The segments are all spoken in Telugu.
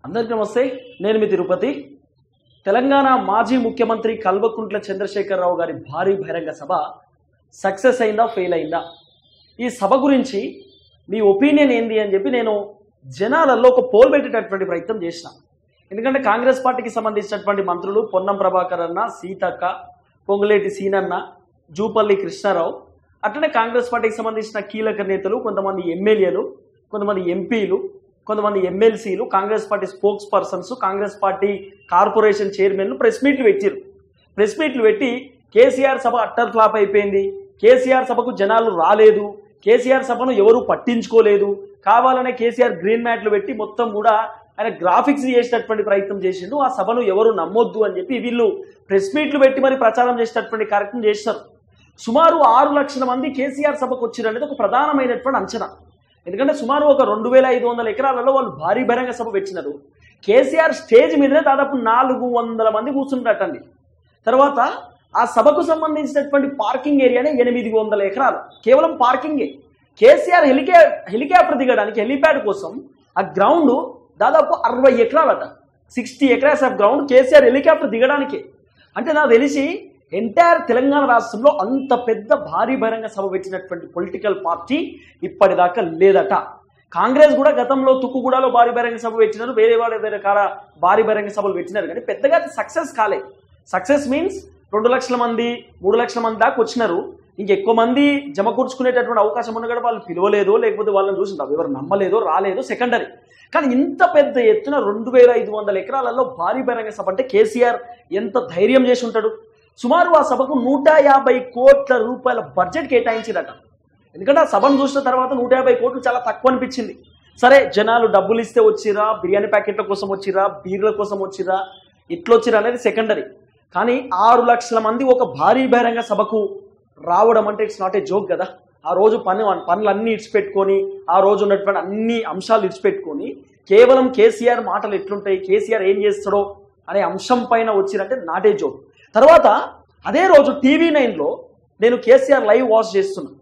అందరికీ నమస్తే. నేను మీ తిరుపతి. తెలంగాణ మాజీ ముఖ్యమంత్రి కల్వకుంట్ల చంద్రశేఖరరావు గారి భారీ బహిరంగ సభ సక్సెస్ అయిందా, ఫెయిల్ అయిందా? ఈ సభ గురించి మీ ఒపీనియన్ ఏంది అని చెప్పి నేను జనాలలో ఒక పోల్ పెట్టేటటువంటి ప్రయత్నం చేసిన. ఎందుకంటే కాంగ్రెస్ పార్టీకి సంబంధించినటువంటి మంత్రులు పొన్నం ప్రభాకర్ అన్న, సీతక్క, పొంగులేటి సీనన్న, జూపల్లి కృష్ణారావు, అట్లనే కాంగ్రెస్ పార్టీకి సంబంధించిన కీలక నేతలు, కొంతమంది ఎమ్మెల్యేలు, కొంతమంది ఎంపీలు, కొంతమంది ఎమ్మెల్సీలు, Congress party spokes persons, Congress party corporation చైర్మన్లు ప్రెస్ మీట్లు పెట్టారు. ప్రెస్ మీట్లు పెట్టి కేసీఆర్ సభ అట్టర్ ఫ్లాప్ అయిపోయింది, కేసీఆర్ సభకు జనాలు రాలేదు, కేసీఆర్ సభను ఎవరు పట్టించుకోలేదు, కావాలనే కేసీఆర్ గ్రీన్ మ్యాట్లు పెట్టి మొత్తం కూడా ఆయన గ్రాఫిక్స్ చేసేటటువంటి ప్రయత్నం చేసిండు, ఆ సభను ఎవరు నమ్మొద్దు అని చెప్పి వీళ్ళు ప్రెస్ మీట్లు పెట్టి మరి ప్రచారం చేసేటటువంటి కార్యక్రమం చేస్తారు. సుమారు 6 లక్షల మంది కేసీఆర్ సభకు వచ్చారు అనేది ఒక ప్రధానమైనటువంటి అంచనా. ఎందుకంటే సుమారు ఒక 2500 ఎకరాలలో వాళ్ళు భారీ బహిరంగ సభ పెట్టినారు. కేసీఆర్ స్టేజ్ మీదనే దాదాపు 400 మంది కూర్చుంటారటండి. తర్వాత ఆ సభకు సంబంధించినటువంటి పార్కింగ్ ఏరియానే 800 ఎకరాలు, కేవలం పార్కింగే. కేసీఆర్ హెలికాప్టర్ దిగడానికి హెలిప్యాడ్ కోసం ఆ గ్రౌండ్ దాదాపు 60 ఎకరాలట, 60 acres of ground KCR helicopter దిగడానికే. అంటే నాకు తెలిసి ఎంటైర్ తెలంగాణ రాష్ట్రంలో అంత పెద్ద భారీ బహిరంగ సభ పెట్టినటువంటి పొలిటికల్ పార్టీ ఇప్పటిదాకా లేదట. కాంగ్రెస్ కూడా గతంలో తుక్కుగూడలో భారీ బహిరంగ సభ పెట్టినారు, వేరే రకాల భారీ బహిరంగ సభలు పెట్టినారు, కానీ పెద్దగా సక్సెస్ కాలేదు. సక్సెస్ మీన్స్ 2 లక్షల మంది 3 లక్షల మంది దాకా వచ్చినారు. ఇంకెక్కువ మంది జమకూర్చుకునేటటువంటి అవకాశం ఉన్న కూడా వాళ్ళు పిలవలేదో, లేకపోతే వాళ్ళని చూసింటారు ఎవరు నమ్మలేదో, రాలేదో, సెకండరీ. కానీ ఇంత పెద్ద ఎత్తున 2500 ఎకరాలలో భారీ బహిరంగ సభ అంటే కేసీఆర్ ఎంత ధైర్యం చేసి ఉంటాడు. సుమారు ఆ సభకు 150 కోట్ల రూపాయల బడ్జెట్ కేటాయించిరట. ఎందుకంటే ఆ సభను చూసిన తర్వాత 150 కోట్లు చాలా తక్కువ అనిపించింది. సరే, జనాలు డబ్బులు ఇస్తే వచ్చిరా, బిర్యానీ ప్యాకెట్ల కోసం వచ్చిరా, బీర్ల కోసం వచ్చిరా, ఇట్లొచ్చిరా అనేది సెకండరీ. కానీ 6 లక్షల మంది ఒక భారీ బహిరంగ సభకు రావడం అంటే ఇట్స్ నాట్ ఏ జోక్ కదా. ఆ రోజు పనులన్నీ ఇడిచిపెట్టుకొని, ఆ రోజు ఉన్నటువంటి అన్ని అంశాలు ఇడిచిపెట్టుకొని కేవలం కేసీఆర్ మాటలు ఎట్లుంటాయి, కేసీఆర్ ఏం చేస్తాడో అనే అంశం పైన వచ్చిరంటే నాట్ ఏ జోక్. తర్వాత అదే రోజు TV9లో నేను కేసీఆర్ లైవ్ వాచ్ చేస్తున్నాను.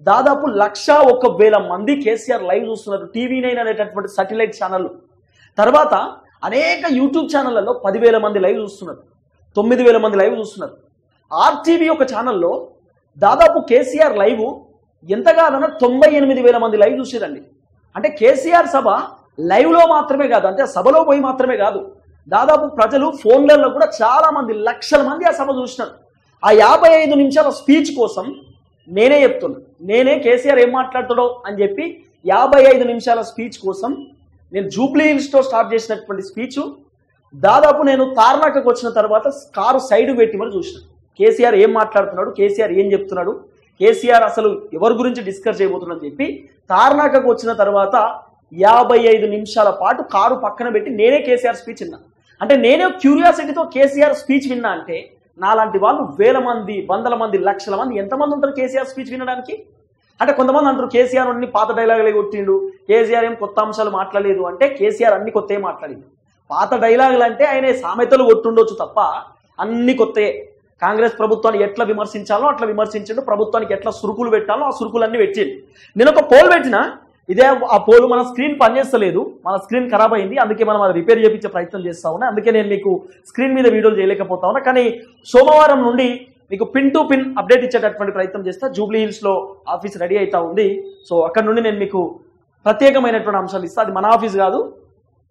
దాదాపు 101,000 మంది కేసీఆర్ లైవ్ చూస్తున్నారు TV9 అనేటటువంటి సాటిలైట్ ఛానల్. తర్వాత అనేక యూట్యూబ్ ఛానళ్లలో 10,000 మంది లైవ్ చూస్తున్నారు, 9,000 మంది లైవ్ చూస్తున్నారు. RTV ఒక ఛానల్లో దాదాపు కేసీఆర్ లైవ్ ఎంత కాదన్నా 98,000 మంది లైవ్ చూసారండి. అంటే కేసీఆర్ సభ లైవ్లో మాత్రమే కాదు, అంటే సభలో పోయి మాత్రమే కాదు, దాదాపు ప్రజలు ఫోన్లలో కూడా చాలా మంది, లక్షల మంది ఆ సభ చూసినారు. ఆ 55 నిమిషాల స్పీచ్ కోసం నేనే చెప్తున్నా, నేనే కేసీఆర్ ఏం మాట్లాడతాడో అని చెప్పి 55 నిమిషాల స్పీచ్ కోసం నేను జూబ్లీ హిల్స్తో స్టార్ట్ చేసినటువంటి స్పీచ్ దాదాపు నేను తార్నాకకు వచ్చిన తర్వాత కారు సైడ్ పెట్టి మరి చూసిన కేసీఆర్ ఏం మాట్లాడుతున్నాడు, కేసీఆర్ ఏం చెప్తున్నాడు, కేసీఆర్ అసలు ఎవరి గురించి డిస్కస్ చేయబోతున్నాడు అని చెప్పి తార్నాకకు వచ్చిన తర్వాత 55 నిమిషాల పాటు కారు పక్కన పెట్టి నేనే కేసీఆర్ స్పీచ్ విన్నా. అంటే నేనే క్యూరియాసిటీతో కేసీఆర్ స్పీచ్ విన్నా. అంటే నాలాంటి వాళ్ళు 1000 మంది, 100 మంది, లక్షల మంది ఎంతమంది ఉంటారు కేసీఆర్ స్పీచ్ వినడానికి? అంటే కొంతమంది అంటారు కేసీఆర్ అన్ని పాత డైలాగులే కొట్టిండు, కేసీఆర్ ఏం కొత్త అంశాలు మాట్లాడలేదు. అంటే కేసీఆర్ అన్ని కొత్త మాట్లాడిండు. పాత డైలాగులు అంటే ఆయన సామెతలు కొట్టుండొచ్చు తప్ప అన్ని కొత్తే. కాంగ్రెస్ ప్రభుత్వాన్ని ఎట్లా విమర్శించాలో అట్లా విమర్శించండు, ప్రభుత్వానికి ఎట్లా సురుకులు పెట్టాలో ఆ సురుకులన్నీ పెట్టిండు. నేను ఒక పోల్ పెట్టినా, ఇదే ఆ పోలు మన స్క్రీన్ పనిచేస్తలేదు, మన స్క్రీన్ ఖరాబ్ అయింది, అందుకే మనం అది రిపేర్ చేయించే ప్రయత్నం చేస్తా ఉన్నా. అందుకే నేను మీకు స్క్రీన్ మీద వీడియోలు చేయలేకపోతా ఉన్నా. కానీ సోమవారం నుండి మీకు పిన్ టు పిన్ అప్డేట్ ఇచ్చేటటువంటి ప్రయత్నం చేస్తా. జూబ్లీ హిల్స్లో ఆఫీస్ రెడీ అవుతా ఉంది. సో అక్కడ నుండి నేను మీకు ప్రత్యేకమైనటువంటి అంశాలు ఇస్తా. అది మన ఆఫీస్ కాదు,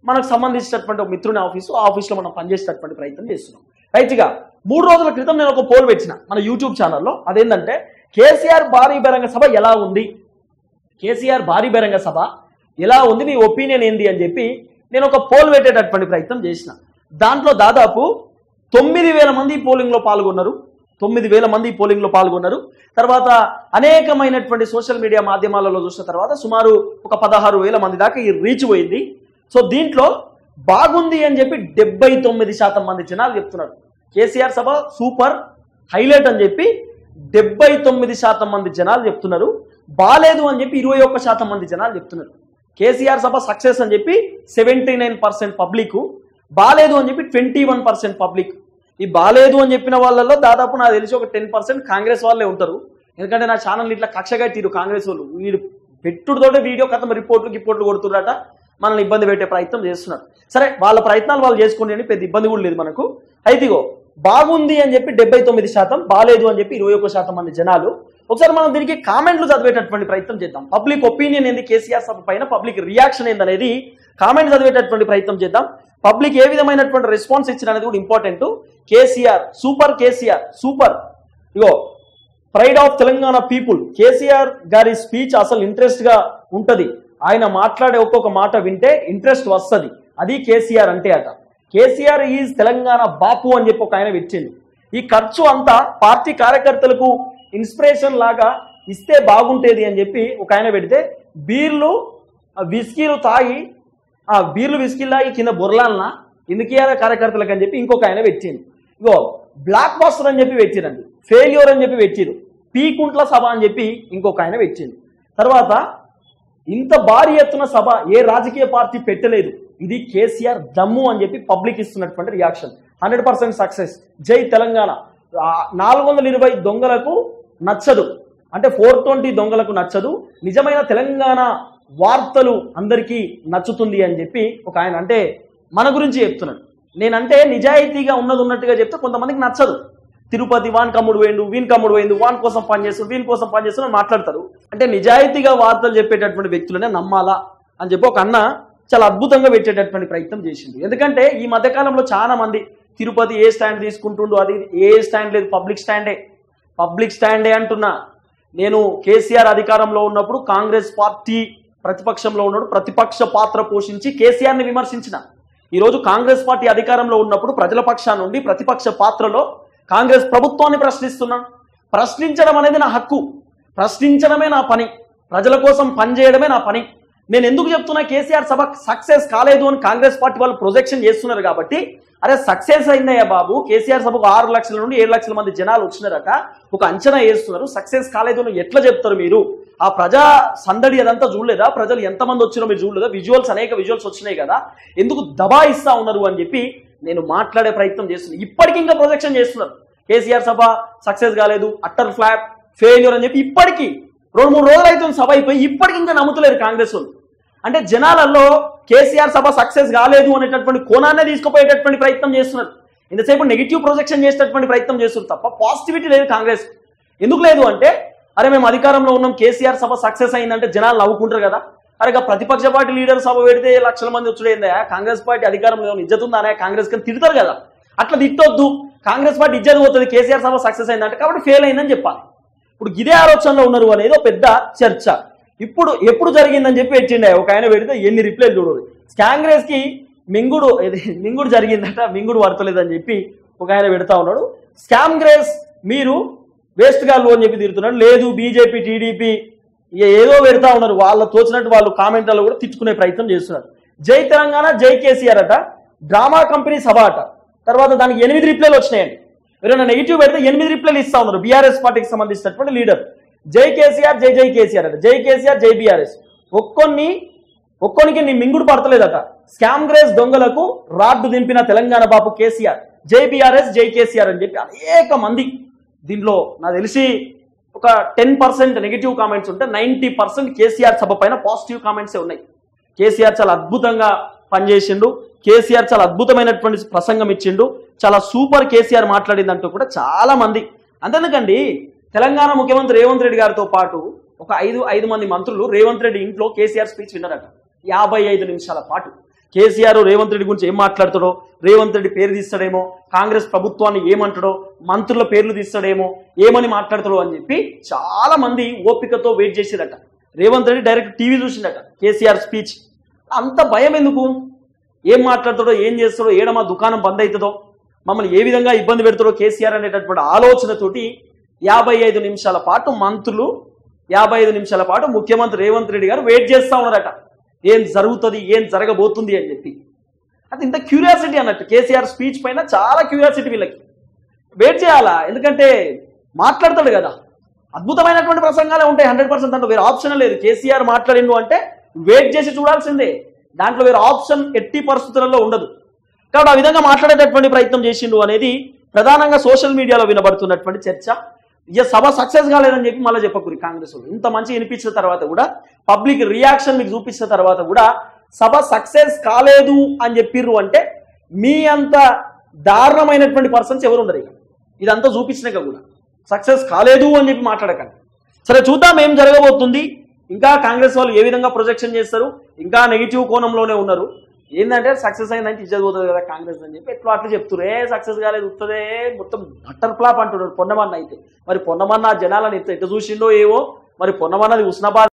మనకు సంబంధించినటువంటి ఒక మిత్రుని ఆఫీసు, ఆ ఆఫీస్లో మనం పనిచేసేటటువంటి ప్రయత్నం చేస్తున్నాం. రైట్గా 3 రోజుల క్రితం నేను ఒక పోల్ పెట్టిన మన యూట్యూబ్ ఛానల్లో. అదేంటంటే కేసీఆర్ భారీ బహిరంగ సభ ఎలా ఉంది, కేసీఆర్ భారీ బహిరంగ సభ ఎలా ఉంది, మీ ఒపీనియన్ ఏంది అని చెప్పి నేను ఒక పోల్ పెట్టేటటువంటి ప్రయత్నం చేసిన. దాంట్లో దాదాపు 9,000 మంది పోలింగ్లో పాల్గొన్నారు. 9,000 మంది పోలింగ్లో పాల్గొన్నారు. తర్వాత అనేకమైనటువంటి సోషల్ మీడియా మాధ్యమాలలో చూసిన తర్వాత సుమారు ఒక 16,000 మంది దాకా ఈ రీచ్ పోయింది. సో దీంట్లో బాగుంది అని చెప్పి 79% మంది జనాలు చెప్తున్నారు. కేసీఆర్ సభ సూపర్ హైలైట్ అని చెప్పి 79% మంది జనాలు చెప్తున్నారు. బాలేదు అని చెప్పి 21% మంది జనాలు చెప్తున్నారు. కేసీఆర్ సభ సక్సెస్ అని చెప్పి 79% పబ్లిక్, బాలేదు అని చెప్పి 21% పబ్లిక్. ఈ బాలేదు అని చెప్పిన వాళ్ళలో దాదాపు నాకు తెలిసి ఒక 10% కాంగ్రెస్ వాళ్ళే ఉంటారు. ఎందుకంటే నా ఛానల్ ఇట్లా కక్షగా తీరు కాంగ్రెస్ వాళ్ళు, వీడు పెట్టుడుతోటే వీడియో కథ రిపోర్ట్లు కొడుతుర్రట. మనల్ని ఇబ్బంది పెట్టే ప్రయత్నం చేస్తున్నారు. సరే, వాళ్ళ ప్రయత్నాలు వాళ్ళు చేసుకోండి అని పెద్ద ఇబ్బంది కూడా లేదు మనకు. అయితే ఇగో బాగుంది అని చెప్పి 79%, బాలేదు అని చెప్పి 21% మంది జనాలు. ఒకసారి మనం దీనికి కామెంట్లు చదివేటటువంటి ప్రయత్నం చేద్దాం. పబ్లిక్ ఒపీనియన్ ఏంది కేసీఆర్ సభ పైన, పబ్లిక్ రియాక్షన్ ఏందనేది కామెంట్ చదివేటటువంటి ప్రయత్నం చేద్దాం. పబ్లిక్ ఏ విధమైనటువంటి రెస్పాన్స్ ఇచ్చిన అనేది కూడా important. KCR super. Ego pride of Telangana people. KCR గారి స్పీచ్ అసలు ఇంట్రెస్ట్ గా ఉంటది. ఆయన మాట్లాడే ఒక్కొక్క మాట వింటే ఇంట్రెస్ట్ వస్తుంది. అది కేసీఆర్ అంటే అట. కేసీఆర్ ఈజ్ తెలంగాణ బాపు అని చెప్పి ఒక ఆయన పెట్టింది. ఈ ఖర్చు అంతా పార్టీ కార్యకర్తలకు ఇన్స్పిరేషన్ లాగా ఇస్తే బాగుంటేది అని చెప్పి ఒక ఆయన పెడితే, విస్కీలు తాగి కింద బుర్లాలన ఎందుకు కార్యకర్తలకు అని చెప్పి ఇంకొక ఆయన పెట్టింది. ఇగో బ్లాక్ బాస్టర్ అని చెప్పి పెట్టిరండి, ఫెయిల్యూర్ అని చెప్పి పెట్టిరు, పీకుంట్ల సభ అని చెప్పి ఇంకొక ఆయన పెట్టింది. తర్వాత ఇంత భారీ ఎత్తున సభ ఏ రాజకీయ పార్టీ పెట్టలేదు, ఇది కేసీఆర్ దమ్ము అని చెప్పి పబ్లిక్ ఇస్తున్నటువంటి రియాక్షన్. 100% సక్సెస్, జై తెలంగాణ. 420 దొంగలకు నచ్చదు, అంటే 420 దొంగలకు నచ్చదు, నిజమైన తెలంగాణ వార్తలు అందరికీ నచ్చుతుంది అని చెప్పి ఒక ఆయన, అంటే మన గురించి చెప్తున్నాడు. నేనంటే నిజాయితీగా ఉన్నట్టుగా చెప్తే కొంతమందికి నచ్చదు. తిరుపతి వాన్ కమ్ముడు వేయండు, వీన్ కమ్ముడు వేయండు, వాన్ కోసం పనిచేస్తాడు, వీని కోసం పనిచేస్తాడు అని మాట్లాడతారు. అంటే నిజాయితీగా వార్తలు చెప్పేటటువంటి వ్యక్తులనే నమ్మాలా అని చెప్పి ఒక అన్న చాలా అద్భుతంగా పెట్టేటటువంటి ప్రయత్నం చేసింది. ఎందుకంటే ఈ మధ్యకాలంలో చాలా మంది తిరుపతి ఏ స్టాండ్ తీసుకుంటుండు, అది ఏ స్టాండ్ లేదు, పబ్లిక్ స్టాండే అంటున్నా. నేను కేసీఆర్ అధికారంలో ఉన్నప్పుడు కాంగ్రెస్ పార్టీ ప్రతిపక్షంలో ఉన్నప్పుడు ప్రతిపక్ష పాత్ర పోషించి కేసీఆర్ని విమర్శించిన. ఈరోజు కాంగ్రెస్ పార్టీ అధికారంలో ఉన్నప్పుడు ప్రజల పక్షాన నుండి ప్రతిపక్ష పాత్రలో కాంగ్రెస్ ప్రభుత్వాన్ని ప్రశ్నిస్తున్నా. ప్రశ్నించడం అనేది నా హక్కు, ప్రశ్నించడమే నా పని, ప్రజల కోసం పనిచేయడమే నా పని. నేను ఎందుకు చెప్తున్నా, కేసీఆర్ సభ సక్సెస్ కాలేదు అని కాంగ్రెస్ పార్టీ వాళ్ళు ప్రొజెక్షన్ చేస్తున్నారు కాబట్టి, అరే సక్సెస్ అయిందయ్యా బాబు, కేసీఆర్ సభకు 6 లక్షల నుండి 7 లక్షల మంది జనాలు వచ్చినారట, ఒక అంచనా వేస్తున్నారు, సక్సెస్ కాలేదు అని ఎట్లా చెప్తారు మీరు? ఆ ప్రజా సందడి అదంతా చూడలేదా? ప్రజలు ఎంతమంది వచ్చినో మీరు చూడలేదా? అనేక విజువల్స్ వచ్చినాయి కదా, ఎందుకు దబాయిస్తా ఉన్నారు అని చెప్పి నేను మాట్లాడే ప్రయత్నం చేస్తున్నాను. ఇప్పటికి ఇంకా ప్రొజెక్షన్ చేస్తున్నారు, కేసీఆర్ సభ సక్సెస్ కాలేదు, అట్టర్ ఫ్లాప్, ఫెయిల్యూర్ అని చెప్పి. ఇప్పటికీ 2-3 రోజులు అవుతుంది సభ అయిపోయి, ఇప్పటికి ఇంకా నమ్ముతలేరు కాంగ్రెస్ వాళ్ళు. అంటే జనాలలో కేసీఆర్ సభ సక్సెస్ కాలేదు అనేటటువంటి కోణాన్ని తీసుకుపోయేటటువంటి ప్రయత్నం చేస్తున్నారు. ఇంతసేపు నెగిటివ్ ప్రొజెక్షన్ చేసేటటువంటి ప్రయత్నం చేస్తున్నారు తప్ప పాజిటివిటీ లేదు కాంగ్రెస్. ఎందుకు లేదు అంటే, అరే మేము అధికారంలో ఉన్నాం, కేసీఆర్ సభ సక్సెస్ అయిందంటే జనాలు నవ్వుకుంటారు కదా. అరే ప్రతిపక్ష పార్టీ లీడర్ సభ పెడితే లక్షల మంది వచ్చుడేందా, కాంగ్రెస్ పార్టీ అధికారంలో ఇజ్జత్ ఉందా అనే కాంగ్రెస్ కానీ తిడతారు కదా. అట్లా తిట్టొద్దు, కాంగ్రెస్ పార్టీ ఇజ్జత్ పోతుంది కేసీఆర్ సభ సక్సెస్ అయిందంటే, కాబట్టి ఫెయిల్ అయిందని చెప్పాలి. ఇప్పుడు ఇదే ఆలోచనలో ఉన్నారు అనేది పెద్ద చర్చ. ఇప్పుడు ఎప్పుడు జరిగిందని చెప్పి పెట్టిండే ఒక ఆయన పెడితే ఎన్ని రిప్లైలు చూడదు. కాంగ్రెస్ కి మింగుడు జరిగిందట, మింగుడు పడతలేదని చెప్పి ఒక ఆయన పెడతా ఉన్నాడు. కాంగ్రెస్ మీరు వేస్ట్ గాలు అని చెప్పి తిరుగుతున్నాడు. లేదు బీజేపీ టీడీపీ ఏదో పెడతా ఉన్నారు, వాళ్ళ తోచినట్టు వాళ్ళు కామెంట్లలో కూడా తిట్టుకునే ప్రయత్నం చేస్తున్నారు. జై తెలంగాణ, జై కేసీఆర్ అట, డ్రామా కంపెనీ సభ అట. తర్వాత దానికి 8 రిప్లైలు వచ్చినాయండి. ఎవరైనా నెగిటివ్ పెడితే 8 రిప్లైలు ఇస్తా ఉన్నారు. బీఆర్ఎస్ పార్టీకి సంబంధించినటువంటి లీడర్ జై కేసీఆర్, జై కేసీఆర్ అట, జై కేసీఆర్, జై బీఆర్ఎస్. ఒక్కొనికి నీ మింగుడు పడతలేదట. కాంగ్రెస్ దొంగలకు రాడ్డు దింపిన తెలంగాణ బాపు కేసీఆర్, జై బీఆర్ఎస్, జై కేసీఆర్ అని చెప్పి అనేక మంది. దీంట్లో నాకు తెలిసి ఒక 10% నెగిటివ్ కామెంట్స్ ఉంటే 90% కేసీఆర్ సభ పైన పాజిటివ్ కామెంట్సే ఉన్నాయి. కేసీఆర్ చాలా అద్భుతంగా పనిచేసిండు, కేసీఆర్ చాలా అద్భుతమైనటువంటి ప్రసంగం ఇచ్చిండు, చాలా సూపర్ కేసీఆర్ మాట్లాడిందంటూ కూడా చాలా మంది. అంతేందుకండి, తెలంగాణ ముఖ్యమంత్రి రేవంత్ రెడ్డి గారితో పాటు ఒక 5 మంది మంత్రులు రేవంత్ రెడ్డి ఇంట్లో కేసీఆర్ స్పీచ్ విన్నారట. 55 నిమిషాల పాటు కేసీఆర్ రేవంత్ రెడ్డి గురించి ఏం మాట్లాడతాడో, రేవంత్ రెడ్డి పేరు తీస్తాడేమో, కాంగ్రెస్ ప్రభుత్వాన్ని ఏమంటాడో, మంత్రుల పేర్లు తీస్తాడేమో, ఏమని మాట్లాడతాడో అని చెప్పి చాలా మంది ఓపికతో వెయిట్ చేసేదట. రేవంత్ రెడ్డి డైరెక్ట్ టీవీ చూసిందట కేసీఆర్ స్పీచ్. అంత భయం ఎందుకు? ఏం మాట్లాడతాడో, ఏం చేస్తాడో, ఏడమా దుకాణం బంద్ అవుతుందో, మమ్మల్ని ఏ విధంగా ఇబ్బంది పెడతాడో కేసీఆర్ అనేటటువంటి ఆలోచనతోటి 55 నిమిషాల పాటు మంత్రులు, 55 నిమిషాల పాటు ముఖ్యమంత్రి రేవంత్ రెడ్డి గారు వెయిట్ చేస్తూ ఉన్నారట. ఏం జరుగుతుంది, ఏం జరగబోతుంది అని చెప్పి. అది ఇంత క్యూరియాసిటీ అన్నట్టు. కేసీఆర్ స్పీచ్ పైన చాలా క్యూరియాసిటీ వీళ్ళకి. వెయిట్ చేయాలా, ఎందుకంటే మాట్లాడతాడు కదా, అద్భుతమైనటువంటి ప్రసంగాలే ఉంటాయి 100%. దాంట్లో వేరే ఆప్షన్ లేదు. కేసీఆర్ మాట్లాడిండు అంటే వెయిట్ చేసి చూడాల్సిందే, దాంట్లో వేరే ఆప్షన్ ఎట్టి పరిస్థితులలో ఉండదు. కాబట్టి ఆ విధంగా మాట్లాడేటటువంటి ప్రయత్నం చేసిండు అనేది ప్రధానంగా సోషల్ మీడియాలో వినబడుతున్నటువంటి చర్చ. ఇక సభ సక్సెస్ కాలేదని చెప్పి మళ్ళీ చెప్పకూరి కాంగ్రెస్ వాళ్ళు. ఇంత మంచి వినిపించిన తర్వాత కూడా, పబ్లిక్ రియాక్షన్ మీకు చూపించిన తర్వాత కూడా సభ సక్సెస్ కాలేదు అని చెప్పిర్రు అంటే మీ అంత దారుణమైనటువంటి పర్సన్స్ ఎవరు ఉండరు. ఇదంతా చూపించినాక కూడా సక్సెస్ కాలేదు అని చెప్పి మాట్లాడకండి. సరే చూద్దాం ఏం జరగబోతుంది. ఇంకా కాంగ్రెస్ వాళ్ళు ఏ విధంగా ప్రొజెక్షన్ చేస్తారు, ఇంకా నెగిటివ్ కోణంలోనే ఉన్నారు. ఏంటంటే సక్సెస్ అయిందంటే ఇజ్జత్ పోతుంది కదా కాంగ్రెస్ అని చెప్పి ఎట్లా అట్లా చెప్తున్నారు. సక్సెస్ కాలేదు వస్తుందే మొత్తం బట్టర్ ఫ్లాప్ అంటున్నారు పొన్నమన్న. అయితే మరి పొన్నమన్న జనాలను ఎట్లా చూసిండో ఏవో, మరి పొన్నమన్నది హుస్నాబాద్